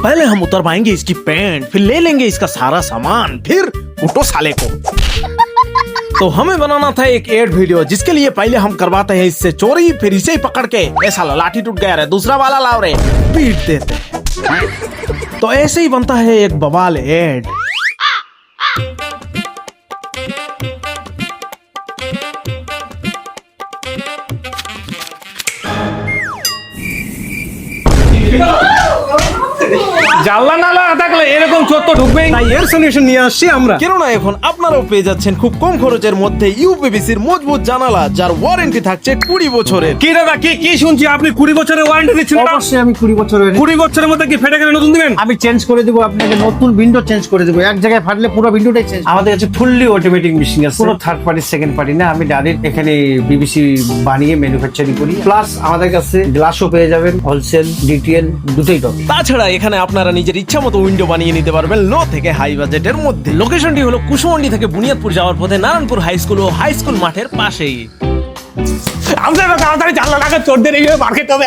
पहले हम उतरवाएंगे इसकी पैंट, फिर ले लेंगे इसका सारा सामान, फिर उठो साले को। तो हमें बनाना था एक एड वीडियो, जिसके लिए पहले हम करवाते हैं इससे चोरी, फिर इसे ही पकड़ के ऐसा लाठी टूट गया रे, दूसरा वाला लाओ रे, पीट देते हैं। तो ऐसे ही बनता है एक बवाल एड। জানলা নালা থাকলে এরকম চোর তো ঢুকবেই। তাই এর সলিউশন নিয়ে আসছি আমরা। কেননা এখন আপনারাও পেয়ে যাচ্ছেন খুব কম খরচের মধ্যে ইউপিভিসির মজবুত জানালা, যার ওয়ারেন্টি থাকছে 20 বছরের। কি দাদা কি শুনছি আপনি 20 বছরের ওয়ারেন্টি দিচ্ছেন? অবশ্যই আমি 20 বছরের। 20 বছরের মধ্যে কি ফেটে গেলে নতুন দিবেন? আমি চেঞ্জ করে দেবো আপনাকে, নতুন উইন্ডো চেঞ্জ করে দেবো। এক জায়গায় ফাটলে পুরো উইন্ডোটাই চেঞ্জ। আমাদের কাছে ফুললি অটোমেটিক মেশিন আছে, কোনো থার্ড পার্টি সেকেন্ড পার্টি না। আমি ডাইরেক্ট এখানে বিবিসি বানিয়ে ম্যানুফ্যাকচারিং করি। প্লাস আমাদের কাছে গ্লাসও পেয়ে যাবেন, হোলসেল ডিটেল দুটোই পাবেন। তাছাড়া এখানে আপনারা নিজের ইচ্ছা মতো উইন্ডো বানিয়ে নিতে পারবেন লো থেকে হাই বাজেটের মধ্যে। লোকেশনটি হলো কুশমন্ডি থেকে বুনিয়াদপুর যাওয়ার পথে নারায়ণপুর হাই স্কুল ও হাই স্কুল মাঠের পাশেই। আমাদের তাড়াতাড়ি জানলা লাগা চোরদের এইভাবে মার্কেট হবে।